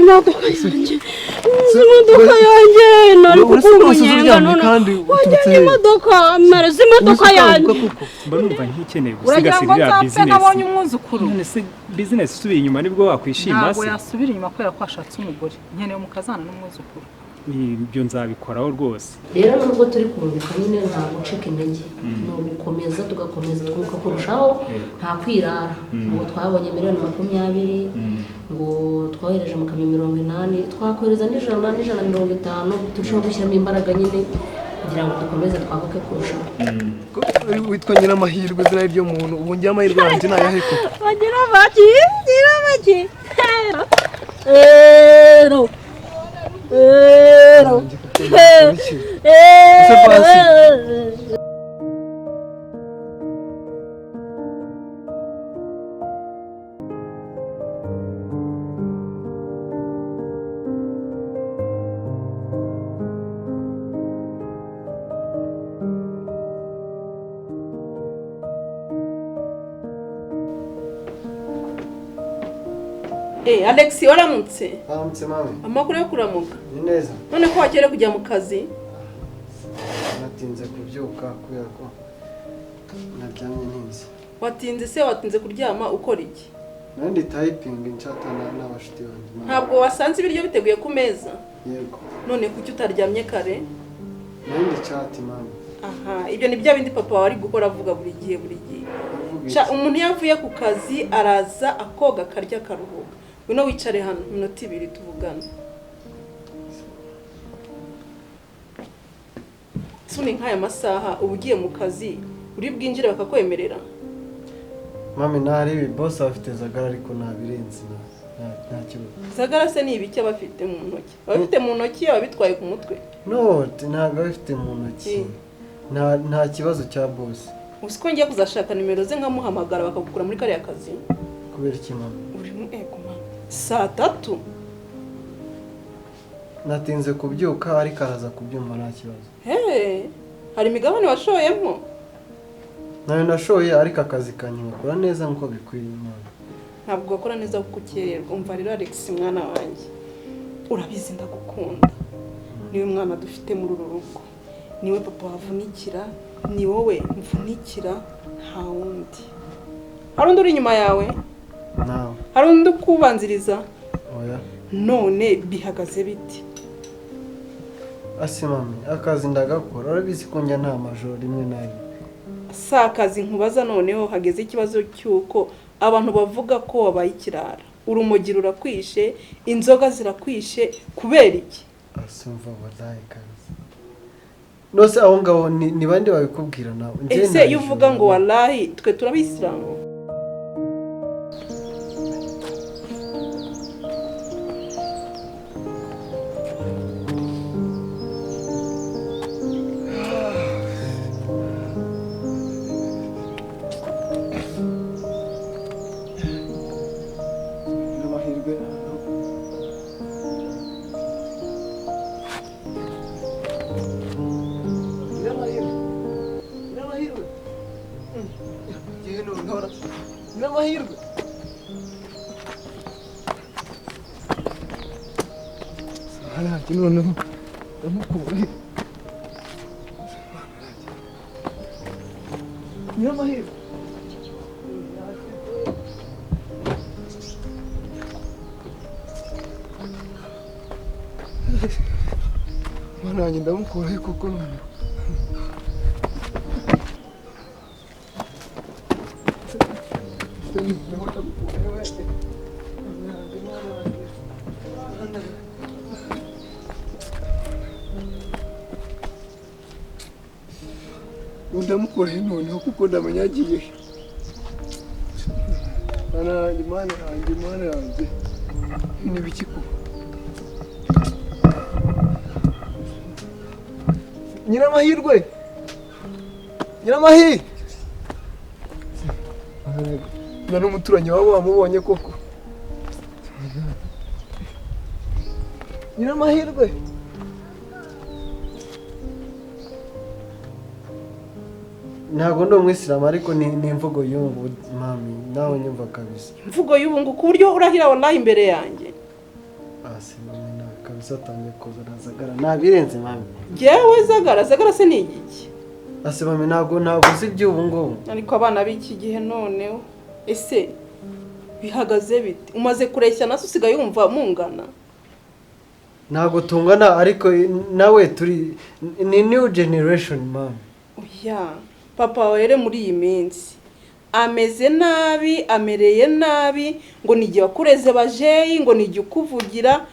imodoka yanjye nari kukumunyenga none wajyanye imodoka mareze imodoka yanjye mba numva nkikeneye gusigasira business nabonye umwuzukuru none se business subiye inyuma nibwo wakwishima se ntabwo yasubira inyuma kubera ko ashatse umugore nkeneye umukazana n'umwuzukuru ibyo nzabikoraho rwose rero nubwo turi kumubika nyine nta gucika intege ni ugukomeza tugakomeza twuka kurushaho nta kwirara ngo twabonye miliyoni 20 ngo twohereje mu kamyo 80 twakohereza n'ijana 150 turushaho gushyiramo imbaraga nyine kugira ngo dukomeze twaguke kurushaho witwa Nyiramahirwe izina ryo muntu ubu njye amahirwe yanjye nayaheko bagira baki Alex waramutse mami amakuru yo kuramuka ni neza none ko wagera kujya mu kazi natinze kubyuka kubera ko naryamye ntinze watinze kuryama ukora iki nandi typing nchatana n'abashiti banjye ntabwo wasanze ibiryo biteguye ku meza yego none kuki utaryamye kare nandi chat mami aha ibyo ni bya bindi papa wari gukora avuga buri gihe umuntu yavuye ku kazi araza akoga karya karuhuka wino wicare hano minota 2 tuvugana suni nkaya masaha ubugiye mu kazi uri bwinjire bakakwemerera mami nari boss afite zagara ariko nabirenze nta kibazo zagara se ni ibiki abafite mu ntoki abafite mu ntoki abitwaye ku mutwe no ntago afite mu ntoki nta kibazo cya boss usiko ngiye kuzashaka nimero ze nkamuhamagara bakagukura muri kariya kazi kubera iki mama uri mu mama saa 3 natinze kubyuka ariko araza kubyumva nta kibazo hari imigabane washoyemo nayo nashoye ariko akazi kanyakora neza nkuko bikwiriye mama ntabwo gakora neza kuko ukererwa umva rero Alex mwana wanjye urabizi ndagukunda niwe mwana dufite muri uru rugo niwe papa wavunikira ni wowe mvunikira nta wundi hari undi uri inyuma yawe nawe hari undi kubanziriza oya none bihagaze biti asi mami akazi ndagakora urabizi ko njya nta majoro rimwe na rimwe sa akazi nkubaza noneho hageze ikibazo cyuko abantu bavuga ko wabaye ikirara urumogi rurakwishe inzoga zirakwishe kubera iki asumva wallahi kazi nose aho ngaho ni bande babikubwira nawe ese iyo uvuga ngo wallahi twe turabisirango Nyiramahirwe Saraki noneho ndamukuburi Nyiramahirwe Mana wanjye ndamukuraho kuko none ndamukuraho noneho kuko ndamenya agiye Mana yanjye ni biki kuko Nyiramahirwe nari umuturanyi wabo wamubonye koko Nyiramahirwe ntabwo ndi umwisilamu ariko ni imvugo y'ubu mami nawe nyumva kabisa imvugo y'ubungu ku buryo urahira wallahi imbere yanjye basi mami nawe kabisa atangiye kuzana zagara nabirenze mami. Jewe zagara se ni igiki? Ase mami ntabwo uzi iby'ubu ngubu. Ariko abana b'iki gihe noneho ese bihagaze bite? Umaze kureshya naso usigaye yumva mungana? Ntabwo tungana ariko nawe turi ni new generation mami. Oya, papa were muri iyi minsi ameze nabi, amereye nabi, ngo nijye wakureze bajeyi, ngo nijye ukuvugira.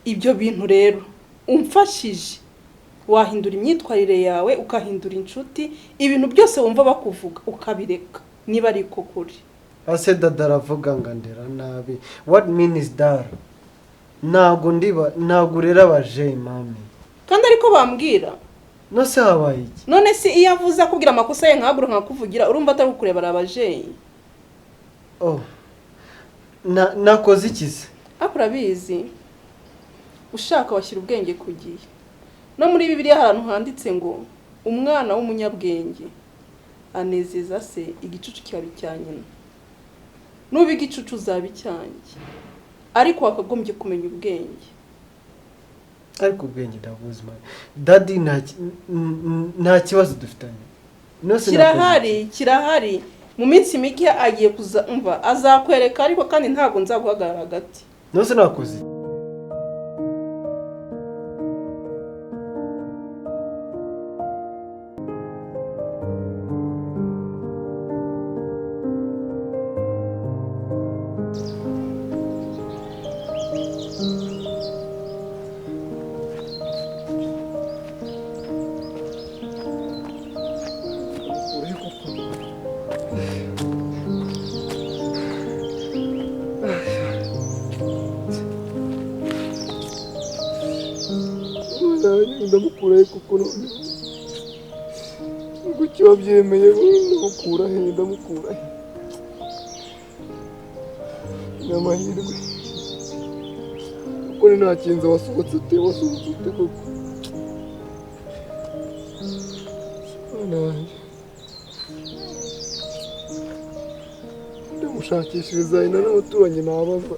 Ibyo bintu rero umfashije wahindura imyitwarire yawe, ukahindura inshuti, ibintu byose wumva bakuvuga ukabireka niba ari ko kuri. Ase dada aravuga ngo ndera nabi. What means that? Ntabwo rero abajeyi mami. Kandi ariko bambwira No se habaye iki? none si iyo avuze akubwira amakosa ye nkabura nkakuvugira urumva atari kukureba arabajeyi. Oh. Nakoze iki se? Akurabizi ushaka washyira ubwenge ku gihe. No muri Bibiliya ahantu handitse ngo umwana w'umunyabwenge anezeza se igicucu cyari cya nyina. Nuba igicucu uzaba icyanjye, ariko wakagombye kumenya ubwenge. Ariko ubwenge ndabuzi mami. Daddy nta kibazo dufitanye. Kirahari mu minsi mike agiye kuza umva azakwereka, ariko kandi ntabwo nzaguhagarara hagati. Nose nakoze. Ndamukurahe kuko gutyo wabyemeye ndamukurahe n'amahirwe kuko ni nta kintu wasohotse ute koko ndamushakishiriza ina n'abaturanyi nabaza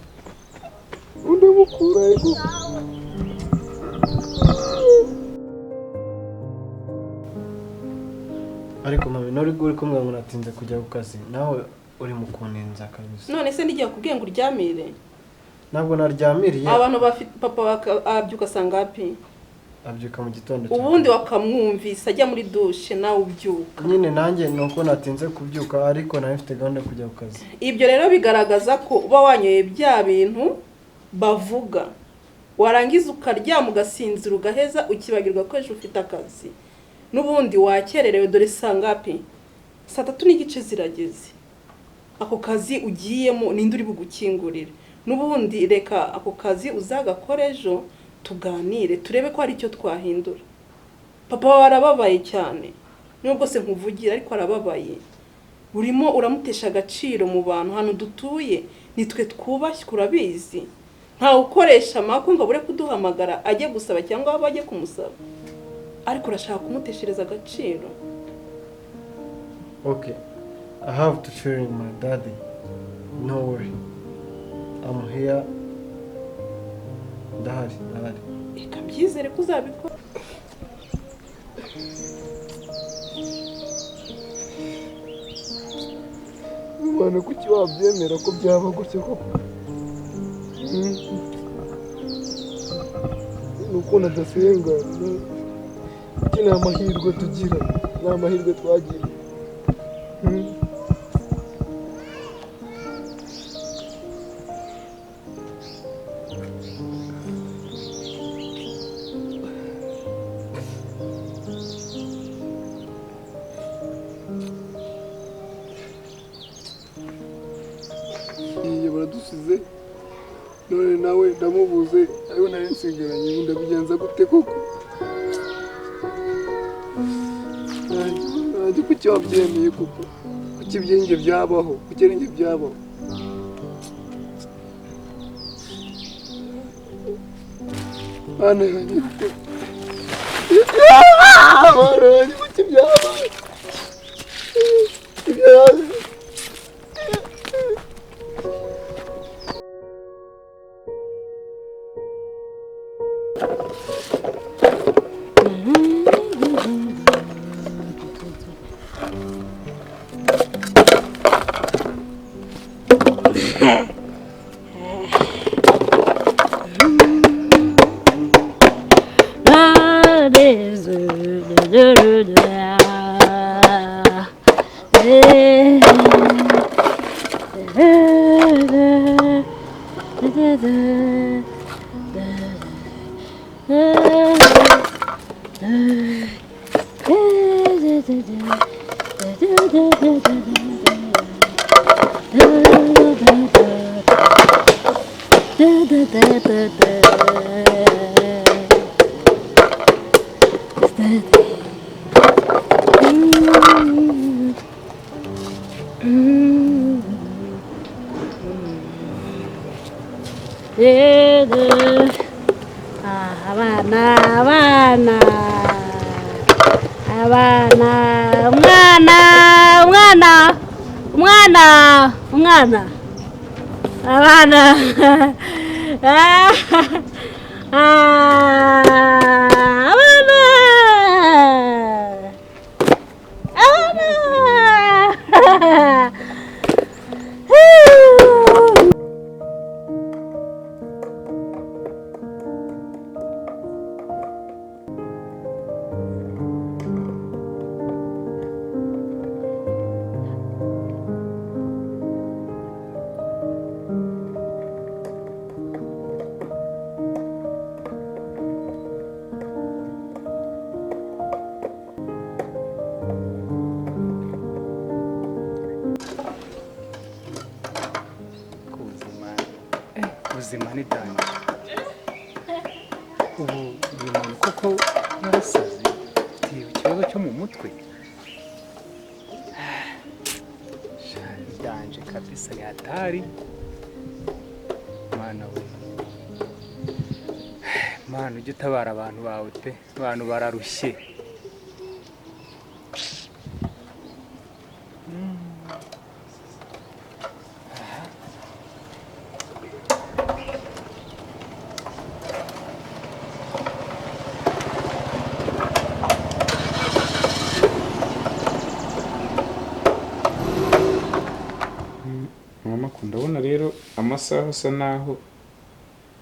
ndamukurahe koko. Ariko mami nori kumwe ngo natinze kujya ku kazi nawe uri mu kunenza kabisa. None se ndigiye kubwiye ngo uryamire? Ntabwo naryamiriye. Abantu bafite papa abyuka sangapi? Abyuka mu gitondo. Ubundi wakamwumvisa ajya muri douche nawe ubyuka. Nyine nanjye nuko natinze kubyuka ariko nawe mfite gahunda yo kujya ku kazi. Ibyo rero bigaragaza ko uba wanyoye bya bintu bavuga. Warangiza ukaryama ugasinzira ugaheza ukibagirwa ko ejo ufite akazi. Nubundi wakererewe dore sangapi? 3:30 zirageze. Ako kazi ugiyemo ninde uri bugukingurira? Nubundi reka ako kazi uzagakora ejo tuganire turebe ko hari icyo twahindura. Papa warababaye cyane. Nubwo se nkuvugira ariko arababaye. Urimo uramutesha agaciro mu bantu hano dutuye, nitwe twubashye kurabizi. Nta ukoresha mako ngo bure kuduhamagara ajye gusaba cyangwa bajye kumusaba. Ariko urashaka kumuteshereza agaciro. Okay, I have to share with my daddy. No worry, I'm here. Ndahari. Eka byizere ko uzabikora. Mwana kuki wabyemera ko byaba gutyo koko? Nuko nadasenga. Iki ni amahirwe tugira, ni amahirwe twagira. Iyi baradusize none nawe ndamubuze ariwe nari nsigaranye ndabigenza gute koko? Nanjye kuki wabyemeye koko? Kuki ibyenge byabaho? Kuki ibyenge byabaho? Ana yanjye kuki byabaho? ubuzima ni danje ubu uyu muntu koko yarasaze afite ikibazo cyo mu mutwe danje kabisa yatari mana we mana ujye utabara abantu bawe pe abantu bararushye ndabona rero amasaha asa naho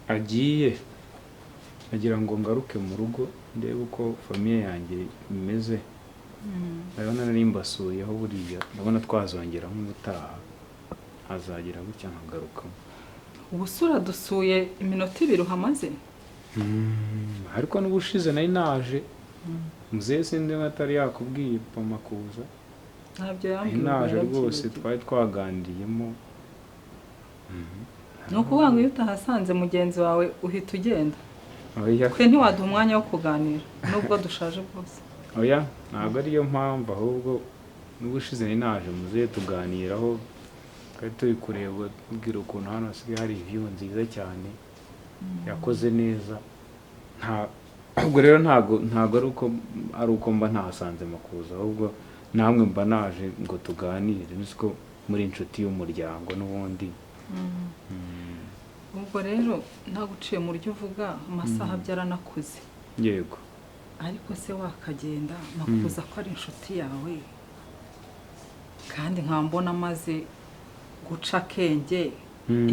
agiye agira ngo ngaruke mu rugo ndebe uko famiye yanjye imeze ndabona nari mbasuyeho buriya ndabona twazongera nk'ubutaha hazagira gutya nkagarukamo ubusura dusuye iminota 2 uhamaze ariko n'ubushize nari naje muzeye sinde atari yakubwiye pama kuza ntabyo yambwiye naje rwose twari twagandiyemo nuko wanga iyo utahasanze mugenzi wawe uhita ugenda twe ntiwaduha umwanya wo kuganira nubwo dushaje bwose oya ntabwo ariyo mpamvu ahubwo n'ubushize nari naje muzeye tuganiraho kandi turi kureba tubwira ukuntu hano hasigaye hari view nziza cyane yakoze neza ubwo rero ntabwo ari uko mba ntahasanze makuza ahubwo namwe mba naje ngo tuganire niko muri inshuti y'umuryango n'ubundi ubwo rero ntaguciye mu ryo uvuga amasaha byaranakuze yego ariko se wakagenda makuza ko ari inshuti yawe kandi nkambona amaze guca akenge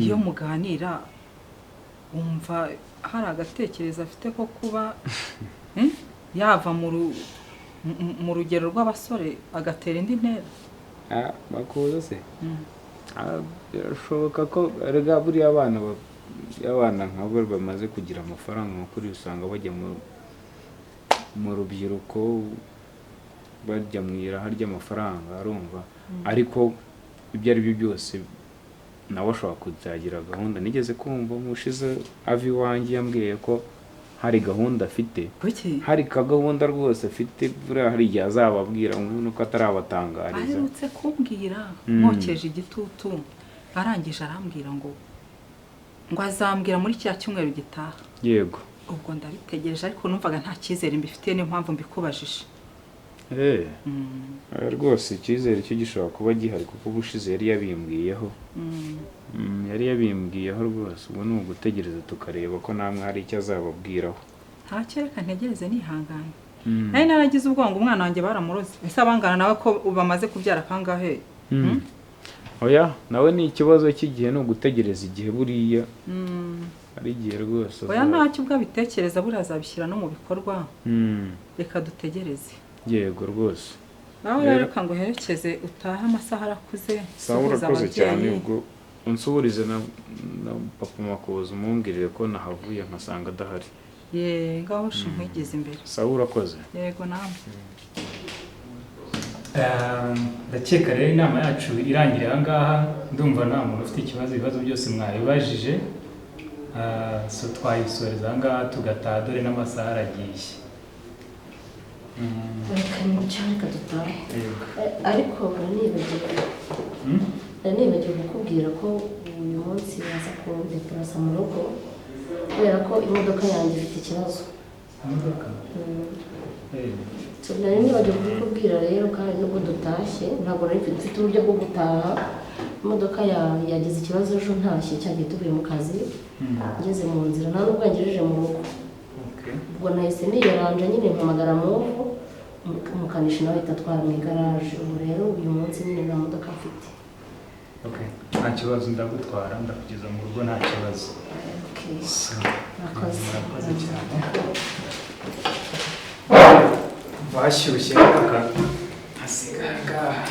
iyo muganira wumva hari agatekerezo afite ko kuba yava mu rugero rw'abasore agatera indi ntera bakuza se birashoboka ko erega buriya abana nk'abo bamaze kugira amafaranga makuru usanga bajya mu rubyiruko bajya mu iraha ry'amafaranga arumva ariko ibyo ari byo byose nawe ashobora kuzagira gahunda nigeze kumva mushize avi iwanjye yambwiye ko hari gahunda afite hari gahunda rwose afite buriya hari igihe azababwira nuko atarabatangariza aherutse kumbwira mwokeje igitutu arangije arambwira ngo azambwira muri cya cyumweru gitaha yego ubwo ndabitegereje ariko numvaga nta cyizere mbifitiye niyo mpamvu mbikubajije rwose icyizere cyo gishobora kuba gihari kuko ubushize yari yabimbwiyeho yari yabimbwiyeho rwose ubu ni ugutegereza tukareba ko namwe hari icyo azababwiraho ntacyo reka ntegereze nihanganye nari naragize ubwongo umwana wanjye baramuroze ese abangana nawe ko bamaze kubyara kangahe oya nawe ni ikibazo cy'igihe ni ugutegereza igihe buriya ari igihe rwose oya ntacyo ubwo abitekereza buriya azabishyira no mu bikorwa reka dutegereze yego rwose nawe rero reka ngo uherekeze utahe amasaha arakuze sawa urakoze cyane ubwo unsuburize na papa Makuza umumbwirire ko nahavuye nkasanga adahari ngaho nkwigeze imbere sawa urakoze yego nawe ndakeka rero inama yacu irangiriye aha ngaha ndumva nta muntu ufite ibibazo byose mwabibajije so twayisoreza aha ngaha tugataha dore n'amasaha aragiye reka dutahe ariko uranibagiwe kukubwira ko uyu munsi baza kundepurasa mu rugo kubera ko imodoka yanjye ifite ikibazo nari nibagiwe kukubwira rero kandi nubwo dutashye ntabwo nari mfite uburyo bwo gutaha imodoka yagize ikibazo ejo ntashye cyagiye tuvuye mu kazi ngeze mu nzira nta nubwo yangejeje mu rugo ubwo nahise niyaranja nyine mpamagara muvu umukanishi nawe ahita atwara mu igaraje ubu rero uyu munsi nyine nta modoka mfite nta kibazo ndagutwara ndakugeza mu rugo nta kibazo murakoze cyane bashyushye hasiga ngaha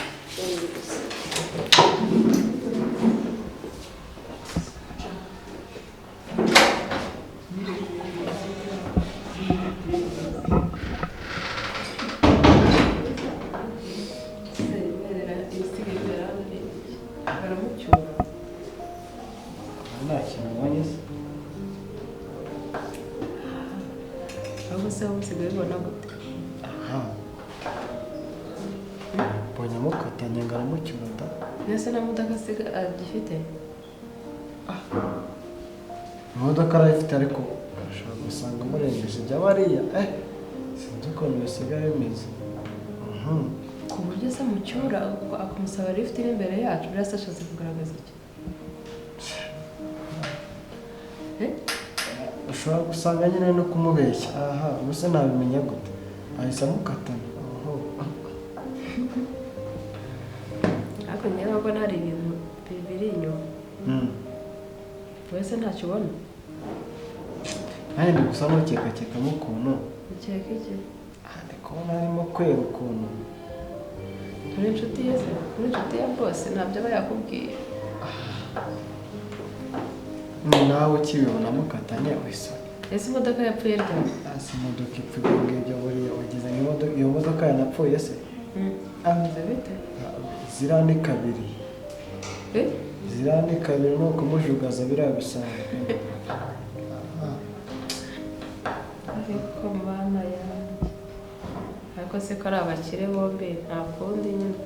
mukatanye ngo aramucyura mbese na mudaga agifite imodoka arayifite ariko ashobora gusanga amurengeje ibya bariya sinzi ukuntu bisigaye bimeze ku buryo se mucyura akamusaba lift iri imbere yacu birasa ashatse kugaragaza iki ushobora gusanga nyine no kumubeshya gusa nabimenya gute ahise amukatana ariko niba mbona hari ibintu biri inyuma wese ntacyo ubona nanjye ndi gusa ntukekakekamo ukuntu ukeka iki ndi kubona harimo kwera ukuntu turi inshuti ye se turi inshuti ya bose ntabyo aba yakubwiye nawe ukibibona mukatanye wese ese imodoka yapfuye ryari ese imodoka ipfuye ngibyo buriya wagize iyo modoka yanapfuye se ameze bite ziriya ni kabiri ziriya ni kabiri ni ukumujugaza biriya bisanzwe ariko mwana yanjye ariko se ko ari abakire bombi nta kundi nyine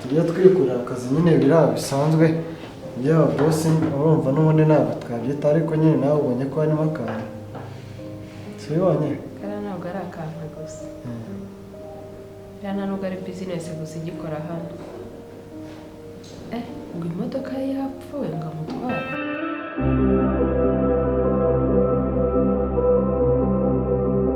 tujya twikorera akazi nyine biriya bisanzwe byaba bosi urumva n'ubundi ntabwo twabyita ariko nyine nawe ubonye ko harimo akantu si ubibonye kariya ntabwo ari akantu gusa kariya ntabwo ari bizinesi gusa igikora hano ngo imodoka ye yapfuye ngo amutware